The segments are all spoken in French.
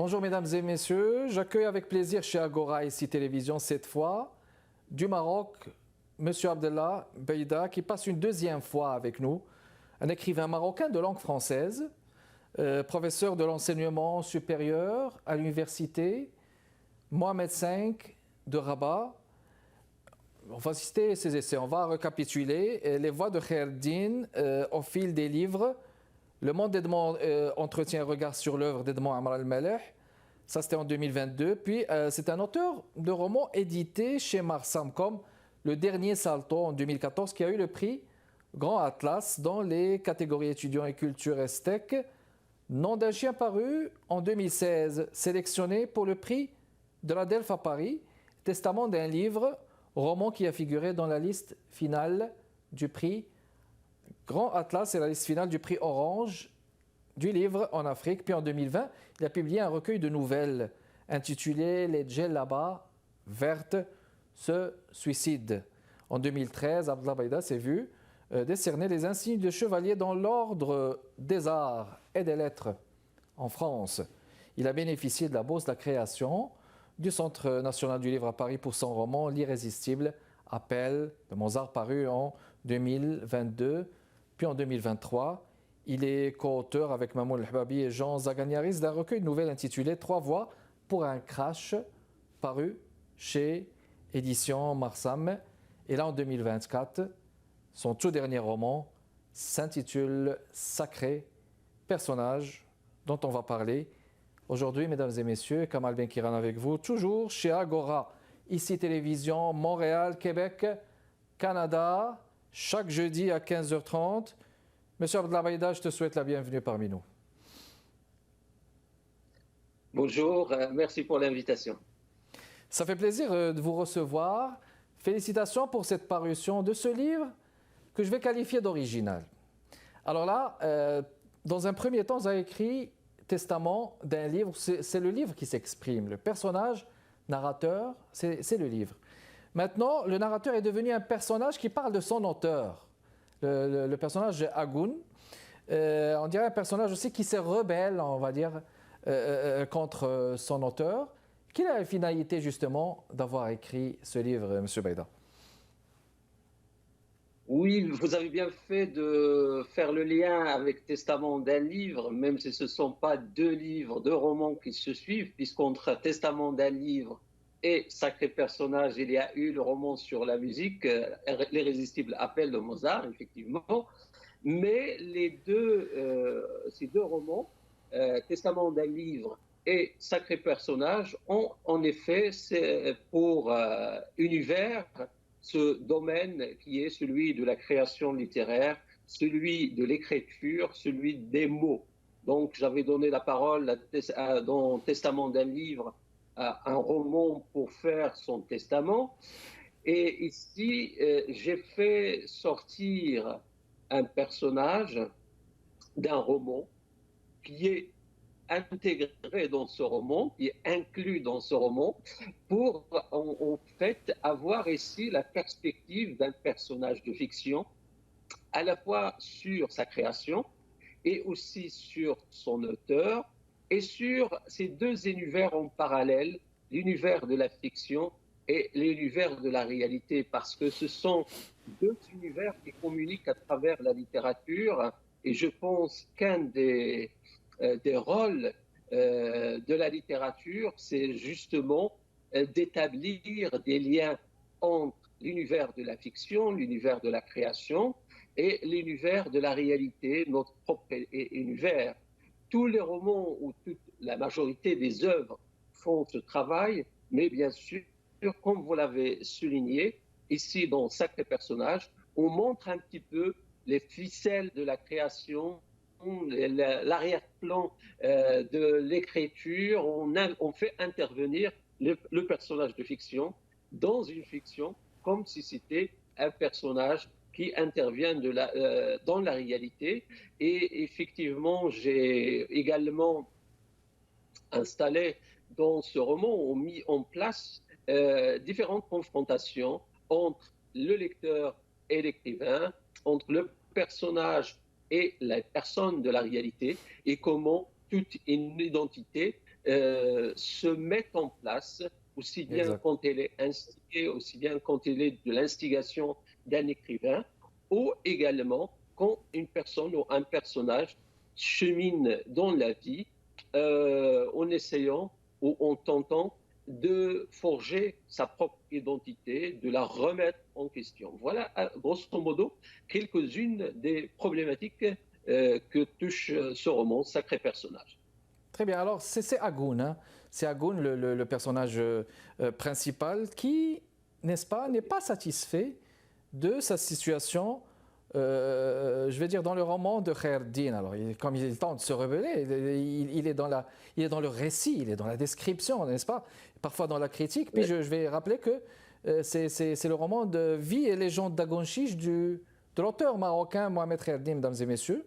Bonjour mesdames et messieurs, j'accueille avec plaisir chez Agora ici Télévision cette fois du Maroc, Monsieur Abdellah Beïda qui passe une deuxième fois avec nous, un écrivain marocain de langue française, professeur de l'enseignement supérieur à l'université Mohamed V de Rabat. On va citer ses essais, on va récapituler les voies de Khaireddine au fil des livres. Le Monde d'Edmond entretient un regard sur l'œuvre d'Edmond Amr al-Maleh. Ça, c'était en 2022. Puis, c'est un auteur de romans édité chez Marsam, comme Le Dernier Salto en 2014, qui a eu le prix Grand Atlas dans les catégories étudiants et culture esthèque. Nom d'un chien paru en 2016, sélectionné pour le prix de la Delphes à Paris. Testament d'un livre, roman qui a figuré dans la liste finale du prix Grand Atlas et la liste finale du prix Orange du livre en Afrique. Puis en 2020, il a publié un recueil de nouvelles intitulé Les djellabas vertes se suicident. En 2013, Abdellah Beïda s'est vu décerner les insignes de chevalier dans l'ordre des arts et des lettres en France. Il a bénéficié de la bourse de la création du Centre national du livre à Paris pour son roman L'irrésistible appel de Mozart paru en 2022. Puis en 2023, il est co-auteur avec Mamoun El-Hbabi et Jean Zaganiaris d'un recueil de nouvelles intitulé Trois voix pour un crash, paru chez Éditions Marsam. Et là, en 2024, son tout dernier roman s'intitule Sacré, personnage dont on va parler aujourd'hui, mesdames et messieurs. Kamal Benkiran avec vous, toujours chez Agora, ici Télévision, Montréal, Québec, Canada, chaque jeudi à 15h30. Monsieur Abdellah Beïda, je te souhaite la bienvenue parmi nous. Bonjour, merci pour l'invitation. Ça fait plaisir de vous recevoir. Félicitations pour cette parution de ce livre que je vais qualifier d'original. Alors là, dans un premier temps, vous avez écrit Testament d'un livre. C'est le livre qui s'exprime. Le personnage narrateur, c'est le livre. Maintenant, le narrateur est devenu un personnage qui parle de son auteur. Le personnage Agoun, on dirait un personnage aussi qui se rebelle, on va dire, contre son auteur. Quelle est la finalité justement d'avoir écrit ce livre, M. Beïda? Oui, vous avez bien fait de faire le lien avec Testament d'un livre, même si ce ne sont pas deux livres, deux romans qui se suivent, puisqu'entre Testament d'un livre et Sacré personnage, il y a eu le roman sur la musique, L'irrésistible appel de Mozart, effectivement. Mais ces deux romans, Testament d'un livre et Sacré personnage, ont en effet pour univers ce domaine qui est celui de la création littéraire, celui de l'écriture, celui des mots. Donc j'avais donné la parole dans Testament d'un livre à un roman pour faire son testament. Et ici, j'ai fait sortir un personnage d'un roman qui est intégré dans ce roman, qui est inclus dans ce roman, pour en fait avoir ici la perspective d'un personnage de fiction, à la fois sur sa création et aussi sur son auteur, et sur ces deux univers en parallèle, l'univers de la fiction et l'univers de la réalité, parce que ce sont deux univers qui communiquent à travers la littérature, et je pense qu'un des rôles de la littérature, c'est justement d'établir des liens entre l'univers de la fiction, l'univers de la création et l'univers de la réalité, notre propre univers. Tous les romans ou toute la majorité des œuvres font ce travail, mais bien sûr, comme vous l'avez souligné, ici dans Sacré personnage, on montre un petit peu les ficelles de la création, l'arrière-plan de l'écriture. On fait intervenir le personnage de fiction dans une fiction comme si c'était un personnage qui intervient dans la réalité. Et effectivement, j'ai également installé dans ce roman, on a mis en place différentes confrontations entre le lecteur et l'écrivain, entre le personnage et la personne de la réalité, et comment toute une identité se mettent en place, aussi bien Exact. quand elle est instigée, aussi bien quand elle est de l'instigation d'un écrivain, ou également quand une personne ou un personnage chemine dans la vie en essayant ou en tentant de forger sa propre identité, de la remettre en question. Voilà, grosso modo, quelques-unes des problématiques que touche ce roman, Sacré personnage. Très bien. Alors, c'est Agoun, hein. C'est Agoun, le personnage principal, qui, n'est-ce pas, n'est pas satisfait de sa situation, je vais dire, dans le roman de Khaireddin. Alors, comme il tente de se rebeller, il est dans le récit, il est dans la description, n'est-ce pas? Parfois dans la critique. Puis Oui. je vais rappeler que c'est le roman de Vie et légende d'Agoun Chiche de l'auteur marocain Mohamed Khaireddin, mesdames et messieurs.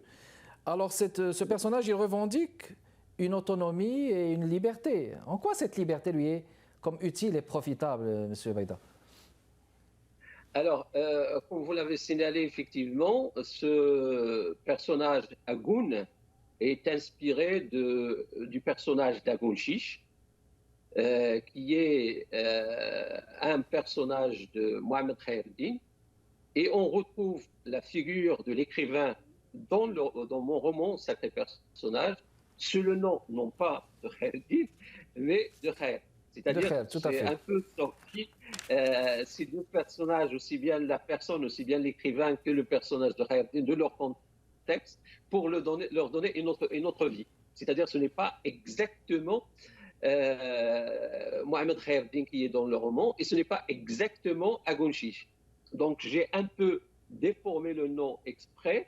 Alors, ce personnage, il revendique une autonomie et une liberté. En quoi cette liberté lui est comme utile et profitable, Monsieur Baïda? Alors, comme vous l'avez signalé, effectivement, ce personnage Agoun est inspiré du personnage d'Agoun Chiche, qui est un personnage de Mohamed Khaireddin. Et on retrouve la figure de l'écrivain dans mon roman Sacré personnage, sous le nom, non pas de Khaireddin, mais de Khair. De C'est-à-dire, Khair, tout à c'est fait. un peu sorti ces deux personnages, aussi bien la personne, aussi bien l'écrivain que le personnage de Khaireddin, de leur contexte, pour leur donner une autre vie. C'est-à-dire, ce n'est pas exactement Mohamed Khaireddin qui est dans le roman, et ce n'est pas exactement Agoun Chiche. Donc, j'ai un peu déformé le nom exprès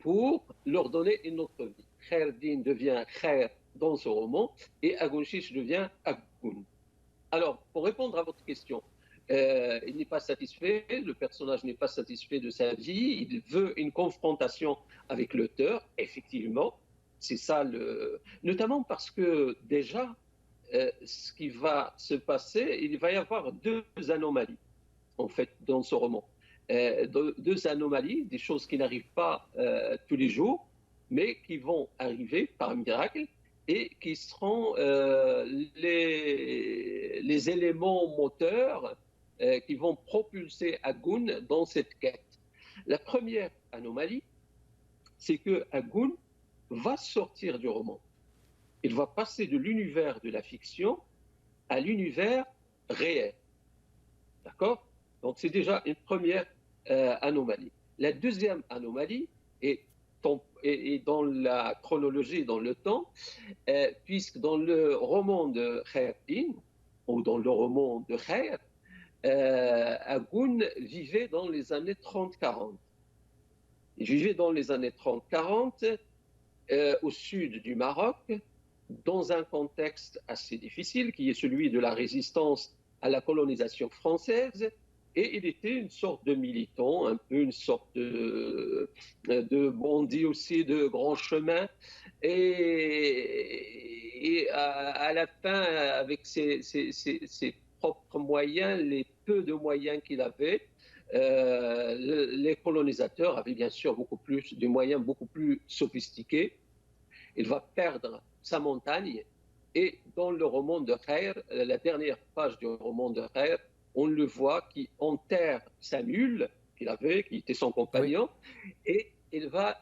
pour leur donner une autre vie. Khaireddin devient Khair dans ce roman et Agoun Chiche devient Agoun. Alors, pour répondre à votre question, il n'est pas satisfait, le personnage n'est pas satisfait de sa vie, il veut une confrontation avec l'auteur, effectivement, c'est ça notamment parce que déjà, ce qui va se passer, il va y avoir deux anomalies en fait, dans ce roman. Deux anomalies, des choses qui n'arrivent pas tous les jours, mais qui vont arriver par miracle et qui seront les éléments moteurs qui vont propulser Agoun dans cette quête. La première anomalie, c'est que Agoun va sortir du roman. Il va passer de l'univers de la fiction à l'univers réel. D'accord? Donc, c'est déjà une première anomalie. La deuxième anomalie est dans la chronologie, dans le temps, puisque dans le roman de Khaireddin, ou dans le roman de Khair, Agoun vivait dans les années 30-40. Il vivait dans les années 30-40 au sud du Maroc, dans un contexte assez difficile, qui est celui de la résistance à la colonisation française, et il était une sorte de militant, un peu une sorte de bandit aussi de grand chemin. Et à la fin, avec ses propres moyens, les peu de moyens qu'il avait, les colonisateurs avaient bien sûr des moyens beaucoup plus sophistiqués. Il va perdre sa montagne. Et dans le roman de Khair, la dernière page du roman de Khair, on le voit qui enterre sa mule qu'il avait, qui était son compagnon, oui. Et il va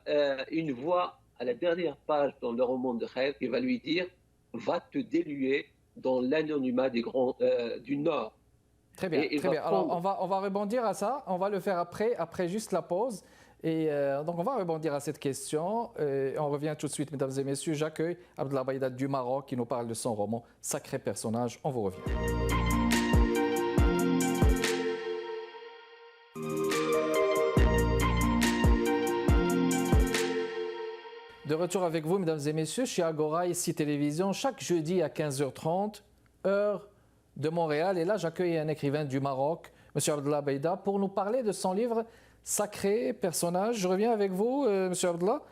une voix à la dernière page dans le roman de Khair qui va lui dire « Va te déluer dans l'anonymat du Nord ». Très bien, très bien. Alors, on va rebondir à ça. On va le faire après juste la pause. Et donc, on va rebondir à cette question. On revient tout de suite, mesdames et messieurs. J'accueille Abdellah Baïda du Maroc qui nous parle de son roman Sacré personnage. On vous revient. De retour avec vous, mesdames et messieurs, chez Agora, ici Télévision, chaque jeudi à 15h30, heure de Montréal. Et là, j'accueille un écrivain du Maroc, M. Abdellah Baïda, pour nous parler de son livre Sacré personnage. Je reviens avec vous, M. Abdellah.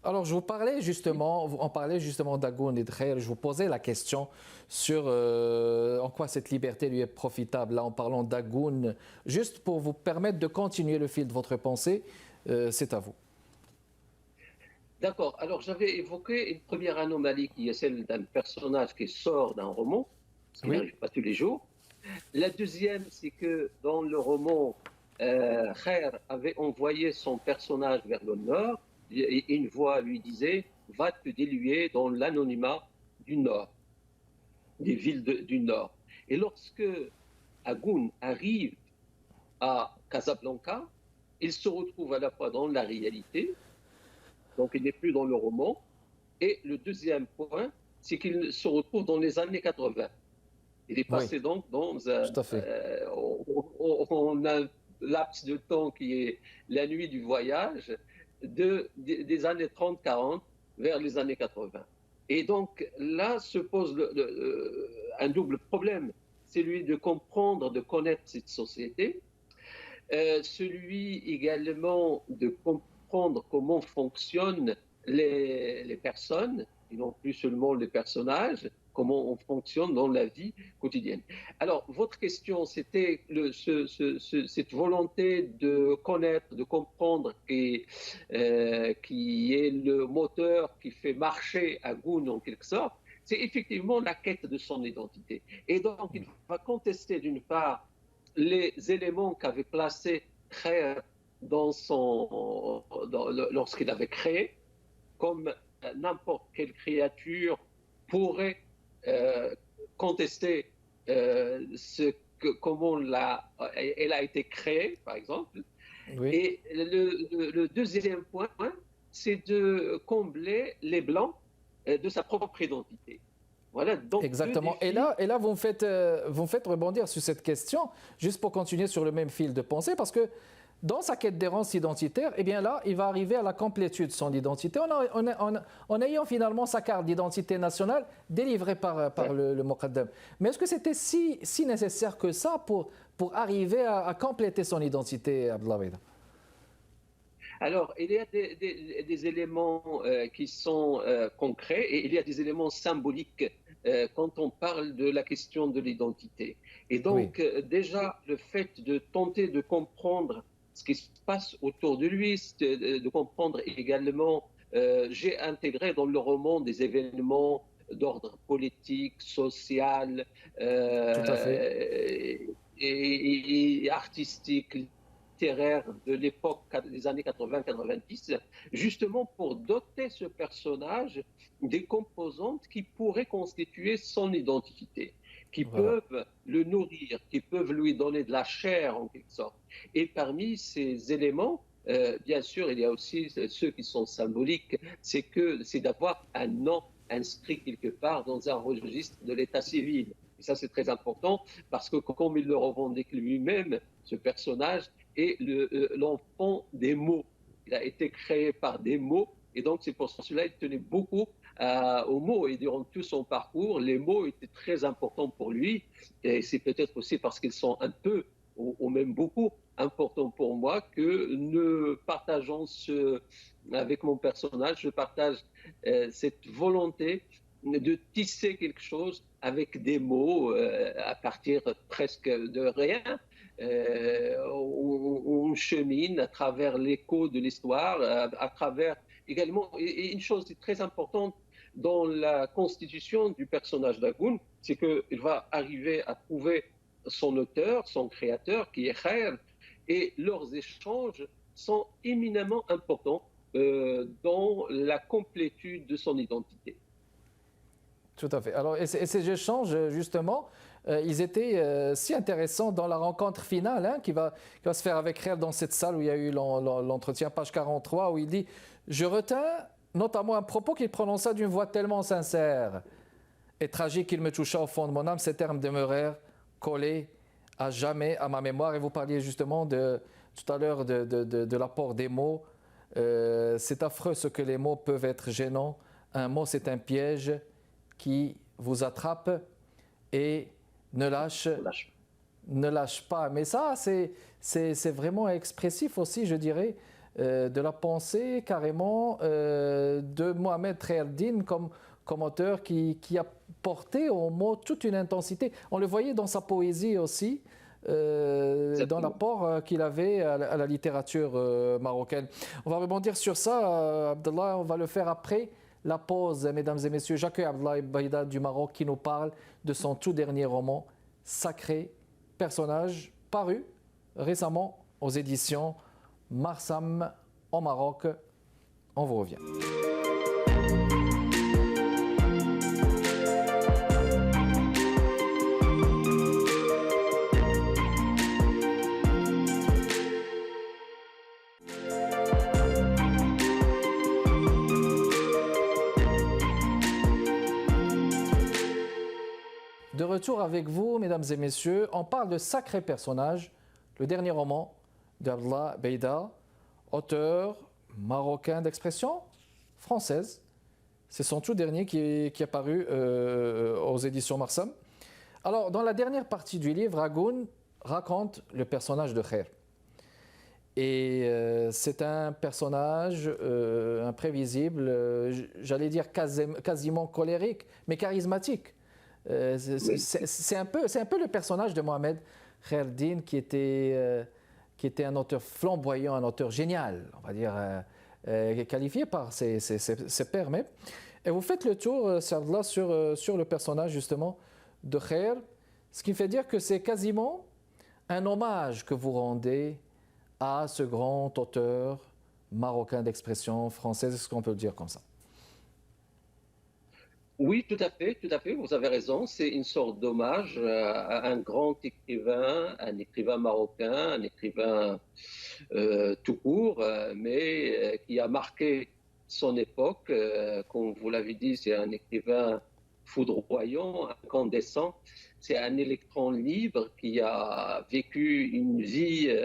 Alors, on parlait justement d'Agoun et de Khair. Je vous posais la question sur en quoi cette liberté lui est profitable, là, en parlant d'Agoun. Juste pour vous permettre de continuer le fil de votre pensée, c'est à vous. D'accord. Alors, j'avais évoqué une première anomalie qui est celle d'un personnage qui sort d'un roman, ce qui Oui, n'arrive pas tous les jours. La deuxième, c'est que dans le roman, Khair avait envoyé son personnage vers le nord et une voix lui disait, va te diluer dans l'anonymat du nord, des villes du nord. Et lorsque Agoun arrive à Casablanca, il se retrouve à la fois dans la réalité, donc il n'est plus dans le roman. Et le deuxième point, c'est qu'il se retrouve dans les années 80. Il est oui, passé donc tout à fait. on a un laps de temps qui est la nuit du voyage des années 30-40 vers les années 80. Et donc là se pose un double problème, celui de comprendre, de connaître cette société, celui également de comprendre comment fonctionnent les personnes, et non plus seulement les personnages, comment on fonctionne dans la vie quotidienne. Alors, votre question, c'était cette volonté de connaître, de comprendre, qui est le moteur qui fait marcher Agoun en quelque sorte, c'est effectivement la quête de son identité. Et donc, il va contester d'une part les éléments qu'avait placés Khair lorsqu'il avait créé, comme n'importe quelle créature pourrait euh, contester comment elle a été créée, par exemple. Oui. Et le deuxième point, c'est de combler les blancs de sa propre identité. Voilà donc deux Exactement. défis. Et là vous me faites rebondir sur cette question, juste pour continuer sur le même fil de pensée, parce que dans sa quête d'errance identitaire, eh bien là, il va arriver à la complétude de son identité en ayant finalement sa carte d'identité nationale délivrée par le Moqaddam. Mais est-ce que c'était si nécessaire que ça pour arriver à compléter son identité, Abdallah Beida? Alors, il y a des éléments qui sont concrets et il y a des éléments symboliques quand on parle de la question de l'identité. Et Oui, donc, déjà, le fait de tenter de comprendre ce qui se passe autour de lui, de comprendre également, j'ai intégré dans le roman des événements d'ordre politique, social tout à fait. et artistique, littéraire de l'époque des années 80-90, justement pour doter ce personnage des composantes qui pourraient constituer son identité, qui Voilà. peuvent le nourrir, qui peuvent lui donner de la chair en quelque sorte. Et parmi ces éléments, bien sûr, il y a aussi ceux qui sont symboliques, c'est d'avoir un nom inscrit quelque part dans un registre de l'état civil. Et ça, c'est très important parce que, comme il le revendique lui-même, ce personnage est l'enfant des mots. Il a été créé par des mots et donc c'est pour cela qu'il tenait beaucoup aux mots. Et durant tout son parcours, les mots étaient très importants pour lui. Et c'est peut-être aussi parce qu'ils sont un peu, ou même beaucoup, importants pour moi que nous partageons avec mon personnage, je partage cette volonté de tisser quelque chose avec des mots à partir presque de rien. On chemine à travers l'écho de l'histoire, à travers également, et une chose très importante dans la constitution du personnage d'Agoun, c'est qu'il va arriver à trouver son auteur, son créateur, qui est Khair, et leurs échanges sont éminemment importants dans la complétude de son identité. Tout à fait. Alors, et ces échanges, justement, ils étaient si intéressants dans la rencontre finale hein, qui va se faire avec Khair dans cette salle où il y a eu l'entretien, page 43, où il dit « Je retins notamment un propos qu'il prononça d'une voix tellement sincère et tragique qu'il me toucha au fond de mon âme. Ces termes demeurèrent collés à jamais à ma mémoire. » Et vous parliez justement tout à l'heure de l'apport des mots. C'est affreux ce que les mots peuvent être gênants. Un mot, c'est un piège qui vous attrape et ne lâche, ne lâche pas. Mais ça, c'est vraiment expressif aussi, je dirais, de la pensée carrément de Mohamed Khaireddine comme auteur qui a porté au mot toute une intensité. On le voyait dans sa poésie aussi. dans l'apport qu'il avait à la littérature marocaine. On va rebondir sur ça, Abdallah, on va le faire après la pause, mesdames et messieurs. J'accueille Abdallah Baïda du Maroc qui nous parle de son tout dernier roman, Sacré personnage, paru récemment aux éditions Marsam au Maroc. On vous revient. De retour avec vous, mesdames et messieurs, on parle de Sacré personnage, le dernier roman d'Abdallah Baïda, auteur marocain d'expression française. C'est son tout dernier qui est paru aux éditions Marsam. Alors, dans la dernière partie du livre, Agoun raconte le personnage de Khair. Et c'est un personnage imprévisible, j'allais dire quasiment colérique, mais charismatique. C'est un peu le personnage de Mohamed Khaireddine qui était un auteur flamboyant, un auteur génial, on va dire, qualifié par ses pairs même. Et vous faites le tour, Abdallah, sur le personnage justement de Khair, ce qui me fait dire que c'est quasiment un hommage que vous rendez à ce grand auteur marocain d'expression française. Est-ce qu'on peut le dire comme ça? Oui, tout à fait, vous avez raison. C'est une sorte d'hommage à un grand écrivain, un écrivain marocain, un écrivain tout court, mais qui a marqué son époque. Comme vous l'avez dit, c'est un écrivain foudroyant, incandescent. C'est un électron libre qui a vécu une vie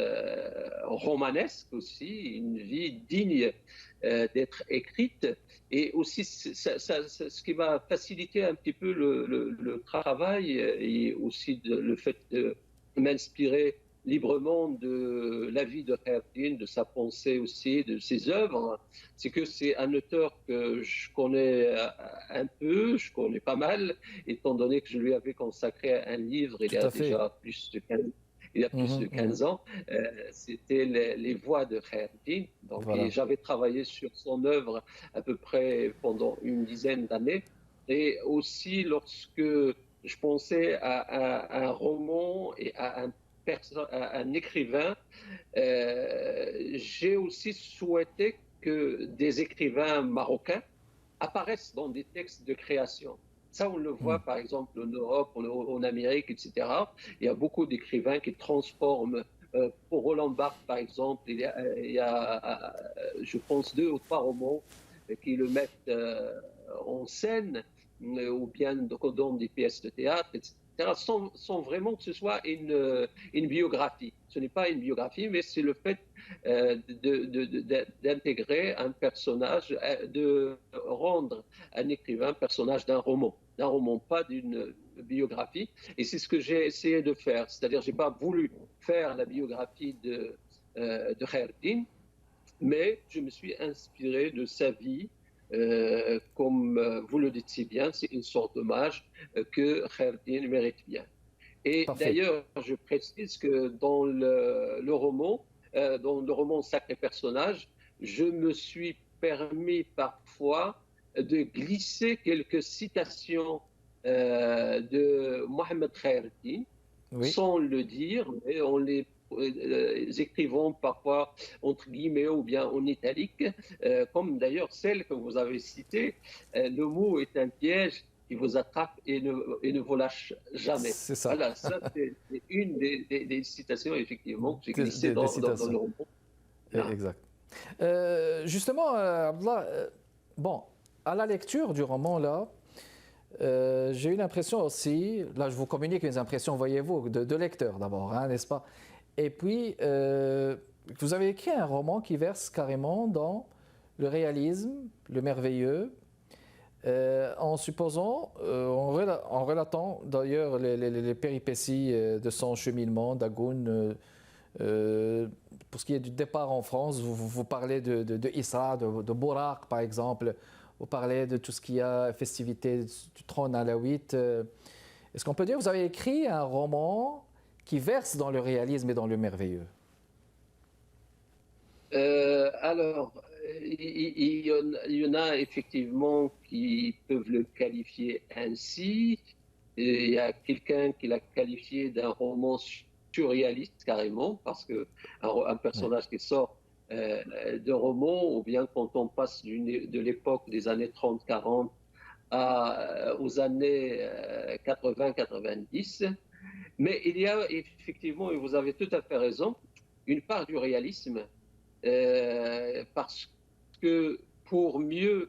romanesque aussi, une vie digne d'être écrite. Et aussi, ce qui m'a facilité un petit peu le travail et aussi le fait de m'inspirer librement de la vie de Khaireddine, de sa pensée aussi, de ses œuvres, c'est que c'est un auteur que je connais un peu, je connais pas mal, étant donné que je lui avais consacré un livre il y a déjà plus de 15 ans. C'était les voix de Khaireddine. Donc, voilà. J'avais travaillé sur son œuvre à peu près pendant une dizaine d'années. Et aussi, lorsque je pensais à un roman et à un écrivain, j'ai aussi souhaité que des écrivains marocains apparaissent dans des textes de création. Ça, on le voit par exemple en Europe, en Amérique, etc. Il y a beaucoup d'écrivains qui transforment. Pour Roland Barthes, par exemple, il y a, je pense, 2 ou 3 romans qui le mettent en scène, ou bien dans des pièces de théâtre, etc. Sans vraiment que ce soit une biographie. Ce n'est pas une biographie, mais c'est le fait d'intégrer un personnage, de rendre un écrivain personnage d'un roman, pas d'une biographie. Et c'est ce que j'ai essayé de faire. C'est-à-dire, je n'ai pas voulu faire la biographie de Khaireddine, mais je me suis inspiré de sa vie. Comme vous le dites si bien, c'est une sorte d'hommage que Khaireddine mérite bien. Et d'ailleurs, je précise que dans le roman Sacré personnage, je me suis permis parfois de glisser quelques citations de Mohamed Khaireddine, sans le dire, mais on les écrivons parfois entre guillemets ou bien en italique, comme d'ailleurs celle que vous avez citée. Le mot est un piège qui vous attrape et ne vous lâche jamais. C'est ça. Voilà, ça c'est une des citations effectivement que j'ai glissées dans le roman. Exact. Justement, Abdallah, bon, à la lecture du roman là, j'ai eu l'impression aussi, là je vous communique mes impressions, voyez-vous, de lecteur d'abord, hein, n'est-ce pas? Et puis, vous avez écrit un roman qui verse carrément dans le réalisme, le merveilleux, en supposant, en relatant d'ailleurs les péripéties de son cheminement d'Agoun. Pour ce qui est du départ en France, vous parlez de Isra, de Bourak par exemple, vous parlez de tout ce qui a festivité du trône alawite. Est-ce qu'on peut dire que vous avez écrit un roman qui versent dans le réalisme et dans le merveilleux? Alors, il y en a effectivement qui peuvent le qualifier ainsi. Et il y a quelqu'un qui l'a qualifié d'un roman surréaliste carrément, parce que un Oui, personnage qui sort de roman, ou bien quand on passe de l'époque des années 30-40 aux années 80-90. Mais il y a effectivement, et vous avez tout à fait raison, une part du réalisme, parce que pour mieux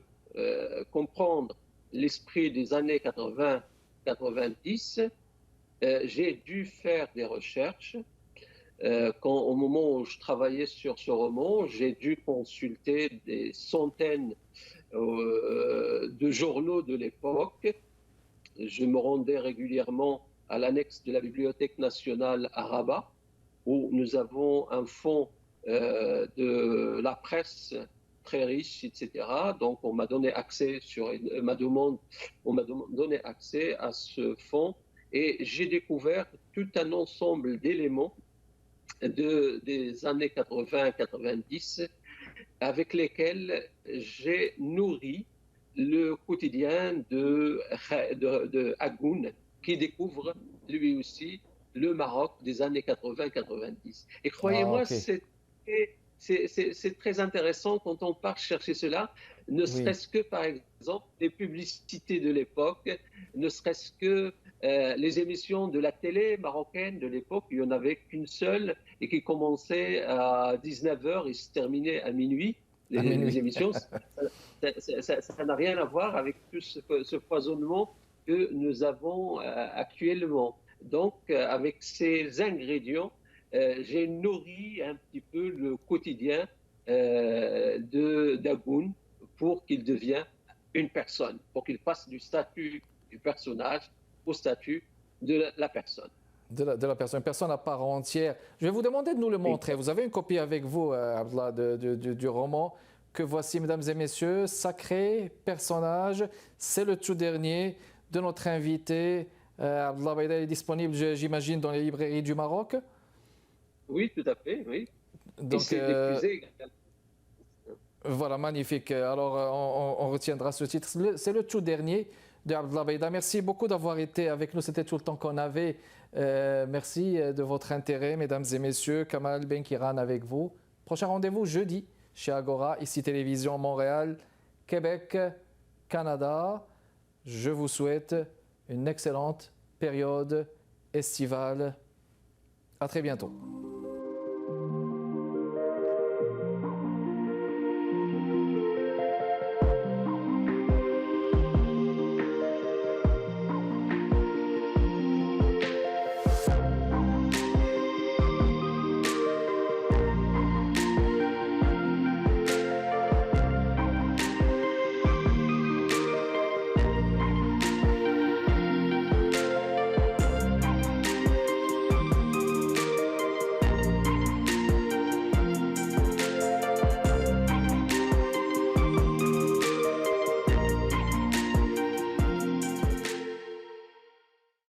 comprendre l'esprit des années 80-90, j'ai dû faire des recherches. Au moment où je travaillais sur ce roman, j'ai dû consulter des centaines de journaux de l'époque. Je me rendais régulièrement à l'annexe de la Bibliothèque nationale à Rabat, où nous avons un fonds de la presse très riche, etc. Donc, on m'a donné accès sur ma demande, on m'a donné accès à ce fonds et j'ai découvert tout un ensemble d'éléments des années 80-90 avec lesquels j'ai nourri le quotidien de Agoun, qui découvre lui aussi le Maroc des années 80-90. Et ah, croyez-moi, ok, c'est très intéressant quand on part chercher cela, ne oui. serait-ce que, par exemple, les publicités de l'époque, ne serait-ce que les émissions de la télé marocaine de l'époque, il n'y en avait qu'une seule et qui commençait à 19h et se terminait à minuit, À les minuit. émissions. Ça n'a rien à voir avec tout ce foisonnement que nous avons actuellement. Donc, avec ces ingrédients, j'ai nourri un petit peu le quotidien d'Agoun pour qu'il devienne une personne, pour qu'il passe du statut du personnage au statut de la personne. De la personne, une personne à part entière. Je vais vous demander de nous le montrer. Exact. Vous avez une copie avec vous, Abdallah, du roman que voici, mesdames et messieurs. Sacré personnage, c'est le tout dernier de notre invité. Abdallah Baïda est disponible, j'imagine, dans les librairies du Maroc. Oui, tout à fait, oui. Et Donc, c'est diffusé également. voilà, magnifique. Alors, on retiendra ce titre. C'est le tout dernier de Abdallah Baïda. Merci beaucoup d'avoir été avec nous. C'était tout le temps qu'on avait. Merci de votre intérêt, mesdames et messieurs. Kamal Benkiran avec vous. Prochain rendez-vous jeudi chez Agora, ici Télévision Montréal, Québec, Canada. Je vous souhaite une excellente période estivale. À très bientôt.